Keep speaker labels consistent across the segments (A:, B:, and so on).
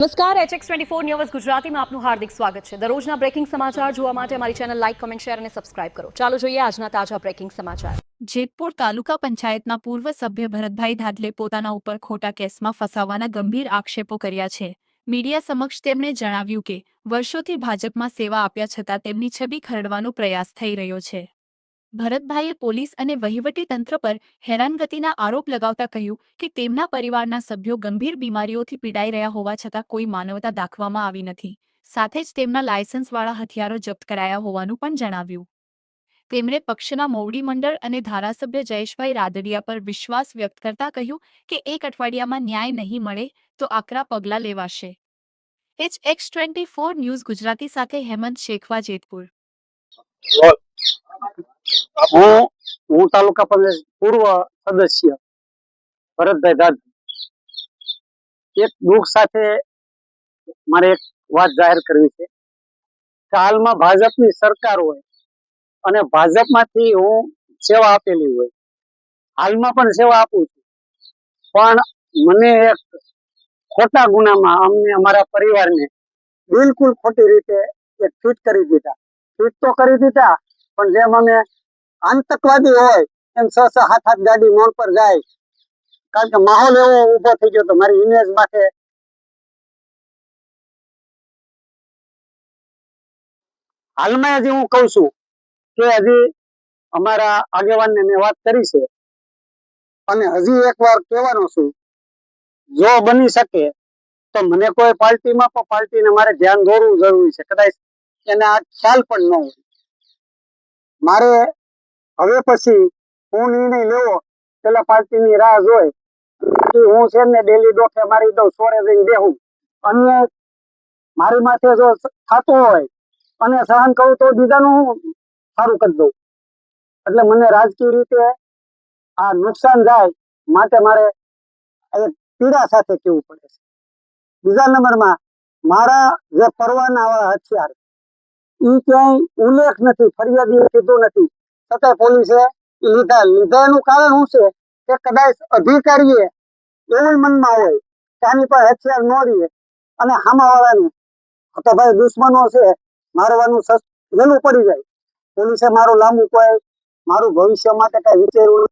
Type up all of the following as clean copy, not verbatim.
A: નમસ્કાર HX24 news ગુજરાતીમાં આપનું હાર્દિક સ્વાગત છે। દરરોજના બ્રેકિંગ સમાચાર જોવા માટે અમારી ચેનલ લાઇક, કમેન્ટ, શેર અને સબસ્ક્રાઇબ કરો। ચાલો જોઈએ આજના તાજા બ્રેકિંગ સમાચાર।
B: જેતપુર તાલુકા પંચાયતના પૂર્વ સભ્ય ભરતભાઈ ધાડલે પોતાના ઉપર ખોટા કેસમાં ફસાવાના ગંભીર આક્ષેપો કર્યા છે। મીડિયા સમક્ષ તેમણે જણાવ્યું કે વર્ષોથી ભાજપમાં સેવા આપ્યા છતાં તેમની છબી ખરડવાનો પ્રયાસ થઈ રહ્યો છે। ભરતભાઈએ પોલીસ અને વહીવટી તંત્ર પર હેરાનગતિના આરોપ લગાવતા કહ્યું કે તેમના પરિવારના સભ્યો ગંભીર બીમારીઓથી પીડાઈ રહ્યા હોવા છતાં કોઈ માનવતા દાખવવામાં આવી નથી। સાથે જ તેમના લાયસન્સવાળા હથિયારો જપ્ત કરાયા હોવાનું પણ જણાવ્યું। તેમણે પક્ષના મોવડી મંડળ અને ધારાસભ્ય જયેશભાઈ રાદડિયા પર વિશ્વાસ વ્યક્ત કરતા કહ્યું કે એક અઠવાડિયામાં ન્યાય નહીં મળે તો આકરા પગલાં લેવાશે। HX24 ન્યૂઝ ગુજરાતી સાથે હેમંત શેખવા, જેતપુર।
C: હું તાલુકા પંચાયત પૂર્વ સદસ્ય ભરતભાઈ ધાડલે એક દુઃખ સાથે મારે એક વાત જાહેર કરવી છે કે હાલમાં ભાજપની સરકાર હોય અને ભાજપમાંથી હું સેવા આપેલી હોય, હાલમાં પણ સેવા આપું છું, પણ મને એક ખોટા ગુનામાં અમને અમારા પરિવારને બિલકુલ ખોટી રીતે એક ફિટ કરી દીધા। ફિટ તો કરી દીધા, પણ જેમ અમે આતંકવાદી હોય એમ 6-7 ગાડી મોડ પર જાય, કારણ કે માહોલ એવો ઉભો થઈ ગયો તો મારી ઇમેજ માટે। હાલમાં હજી હું કઉ છું કે હજી અમારા આગેવાનને મેં વાત કરી છે અને હજી એક વાર કહેવાનો છું, જો બની શકે તો મને કોઈ પાર્ટીમાં પણ પાર્ટીને મારે ધ્યાન દોરવું જરૂરી છે। કદાચ એને આ ખ્યાલ પણ ન હોય, મારે હવે પછી હું નિર્ણય લેવો પેલા પાર્ટીની રાહ જોઈ હું છે ને ડેલી ડોકે મારી દઉં, સોરે જઈને બેહું, અને મારી માથે જો થતું હોય અને સહન કરું તો બીજાનું હું સારું કરી દઉં। એટલે મને રાજકીય રીતે આ નુકસાન જાય માટે મારે એક પીડા સાથે કહેવું પડે છે। બીજા નંબરમાં મારા જે પરવાના હથિયાર એ ક્યાંય ઉલ્લેખ નથી, ફરિયાદીએ કીધું નથી, છતાંય પોલીસે લીધા એનું કારણ શું છે કે કદાચ અધિકારીએ એવું મનમાં હોય કે આની પાસે હથિયાર ન રહીએ અને સામાવાળાને તો ભાઈ દુશ્મનો છે મારવાનું વહેલું પડી જાય, પોલીસે મારું લાંબુ કોઈ મારું ભવિષ્ય માટે કઈ વિચાર્યું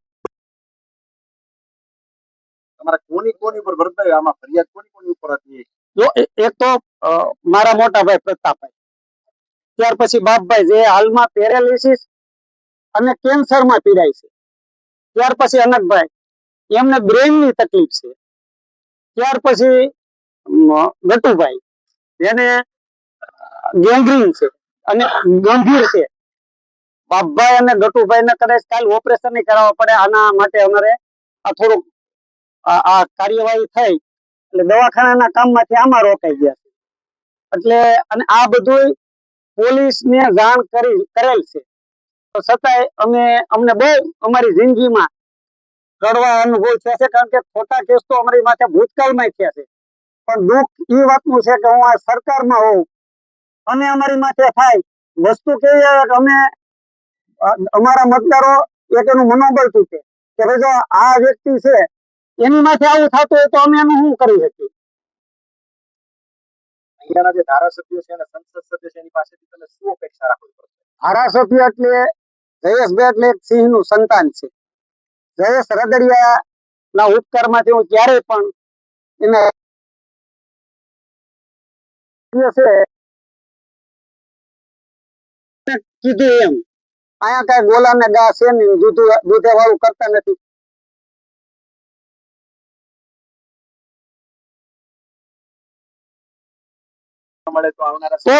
D: તમારે કોની ઉપર ભરતભાઈ આમાં ફરિયાદ કોની ઉપર હતી?
C: જો એક તો મારા મોટા ભાઈ પ્રતાપભાઈ, ત્યાર પછી બાપભાઈ જે હાલમાં પેરાલિસિસ અને કેન્સરમાં પીડાય છે, ત્યાર પછી અનકભાઈ એમને બ્રેનની તકલીફ છે, ત્યાર પછી ગટુભાઈ જેને ગેંગ્રીન છે અને ગંભીર છે। બાપભાઈ અને ગટુભાઈ ને કદાચ કાલ ઓપરેશન નહીં કરાવવા પડે, આના માટે અમારે આ થોડુંક આ કાર્યવાહી થઈ એટલે દવાખાનાના કામમાંથી આમાં રોકાઈ ગયા છે। એટલે અને આ બધું પોલીસને જાણ કરેલ છે, તો છતાંય અમને બહુ અમારી જિંદગીમાં કડવા અનુભવ થયા છે, કારણ કે ખોટા કેસ તો અમારી માથે ભૂતકાળમાં થયા છે, પણ દુઃખ એ વાતનું છે કે હું આ સરકારમાં હોઉં અને અમારી માથે થાય વસ્તુ કેવી અમે અમારા મતદારો એક એનું મનોબળ તૂટે કે ભાઈ જો આ વ્યક્તિ છે એની માથે આવું થતું હોય તો અમે એનું શું કરી શકીએ।
D: અહીંયાના જે ધારાસભ્યો છે અને સંસદ સભ્ય છે એની પાસેથી તમે શું અપેક્ષા રાખવી પડશે?
C: ધારાસભ્ય એટલે જયેશભાઈ એટલે એક સિંહ નું સંતાન છે। જયેશ રાદડિયા ના ઉપકારમાંથી હું ક્યારેય પણ એને કીધું એમ અહીંયા કઈ ગોલા ને ગા છે ને દૂધે વાળું કરતા નથી।
D: મળે તો આવનારા
C: તો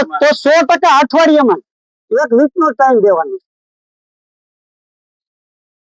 C: 100% અઠવાડિયામાં એક વીક નો ટાઈમ દેવાનો।